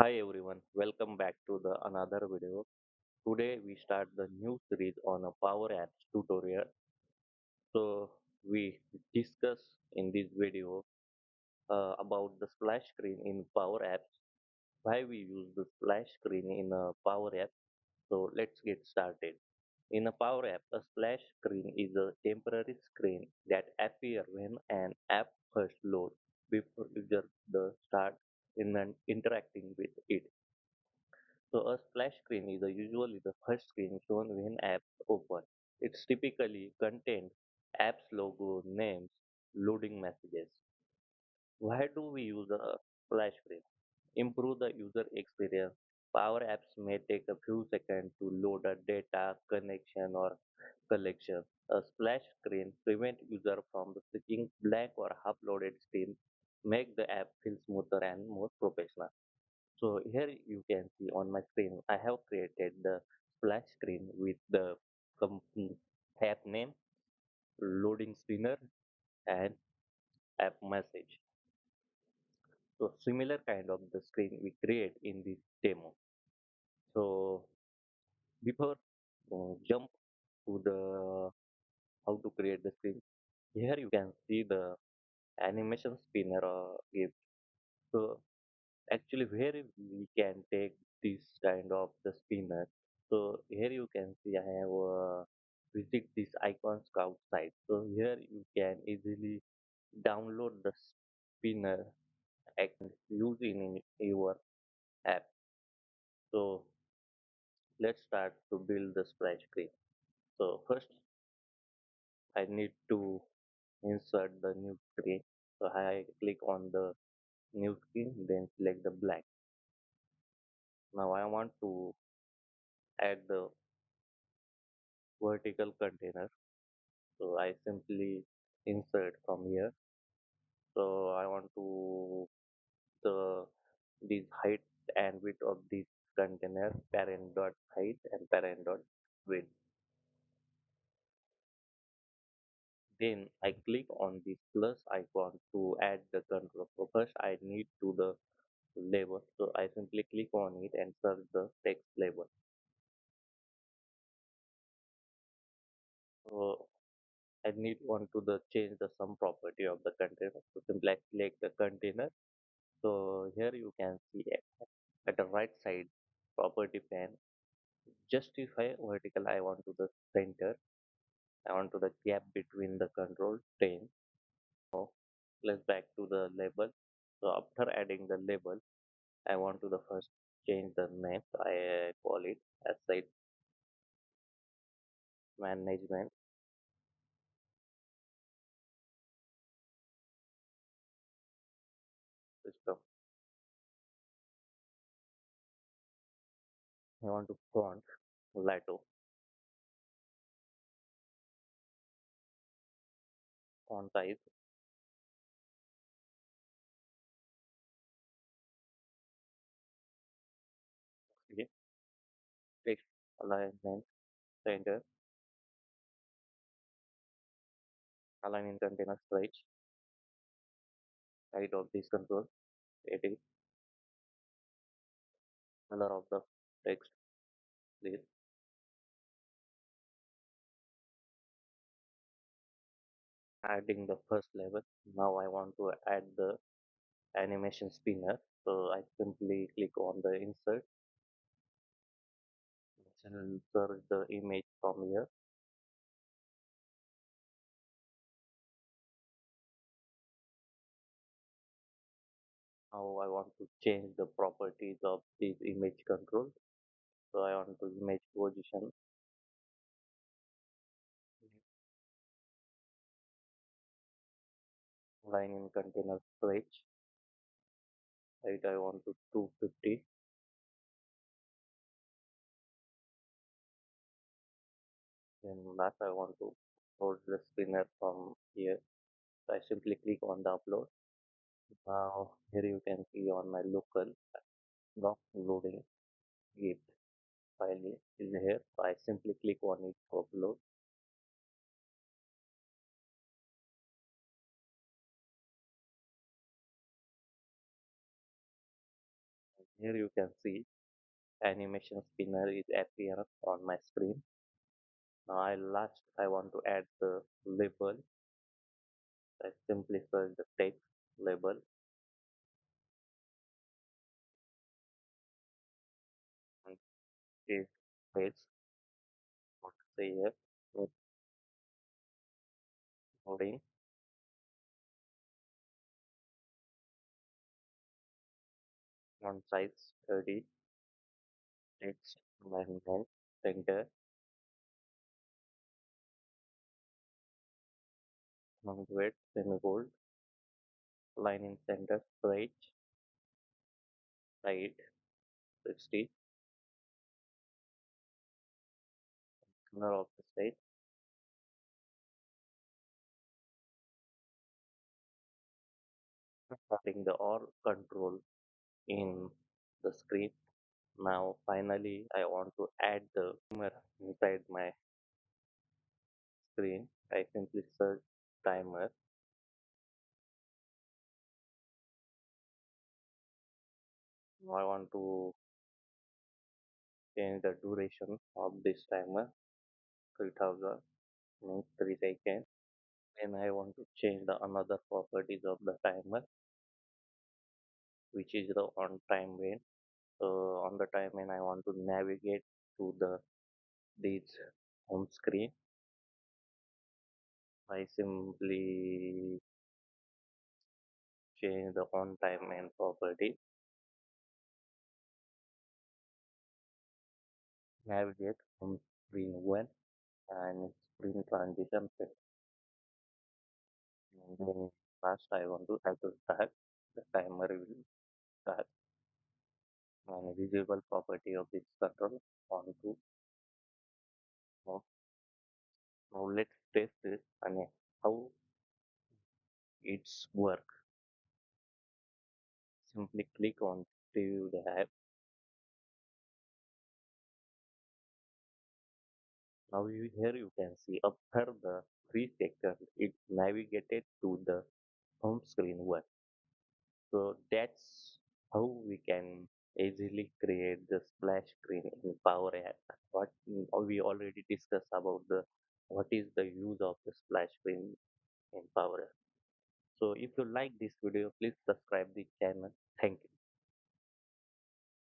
Hi everyone, welcome back to the another video. Today we start the new series on a Power Apps tutorial. So we discuss in this video about the splash screen in Power Apps, why we use the splash screen in a Power App. So let's get started. In a Power App, a splash screen is a temporary screen that appears when an app first loads before user the start interacting with it. So a splash screen is usually the first screen shown when apps open. It's typically contains app's logo, names, loading messages. Why do we use a splash screen? Improve the user experience. Power apps may take a few seconds to load a data, connection, or collection. A splash screen prevents user from switching blank or half-loaded screen, make the app feel smoother and more professional. So here you can see on my screen, I have created the splash screen with the company app name, loading spinner, and app message. So similar kind of the screen we create in this demo. So before jump to the how to create the screen, here you can see the animation spinner gift. So actually where we can take this kind of the spinner. So here you can see I have visit this icon scout site. So here you can easily download the spinner and use in your app. So let's start to build the splash screen. So first I need to insert the new screen. So I click on the new screen, then select the blank. Now I want to add the vertical container. So I simply insert from here. So I want to the this height and width of this container parent dot height and parent dot width. Then I click on this plus icon to add the control. So first I need to the label. So I simply click on it and search the text label. So I need want to the change the some property of the container. So simply I select the container. So here you can see at the right side property pane justify vertical. I want to the center. I want to the gap between the control pane. Now let's back to the label. So after adding the label, I want to the first change the name. So I call it asset management system. I want to font Lato font size. Okay. Text alignment center align in container right height of this control. Edit color of the text. Please adding the first level. Now I want to add the animation spinner. So I simply click on the insert and search the image from here. Now I want to change the properties of this image control. So I want to image position, line in container stretch. Height I want to 250. Then last I want to load the spinner from here. So I simply click on the upload. Now here you can see on my local loading it file is here. So I simply click on it to upload. Here you can see animation spinner is appear on my screen. Now I want to add the label. I simply search the text label and this page. What to say here? With loading font size 30, text alignment center, font weight semi-bold, line in center straight, right 60, corner of the state, starting the or control in the screen. Now finally I want to add the timer inside my screen. I simply search timer. Now I want to change the duration of this timer 3000 means 3 seconds. And I want to change the another properties of the timer, which is the on time when. So on the time when I want to navigate to the this home screen, I simply change the on time and property, navigate home screen one and screen transition set. And then first I want to have to start the timer will start and visible property of this control on to now, now let's test this and how it's work. Simply click on preview the app. Now here you can see after the 3 seconds it navigated to the home screen one. So that's how we can easily create the splash screen in Power App. What we already discussed about the what is the use of the splash screen in Power App. So if you like this video, please subscribe the channel. Thank you.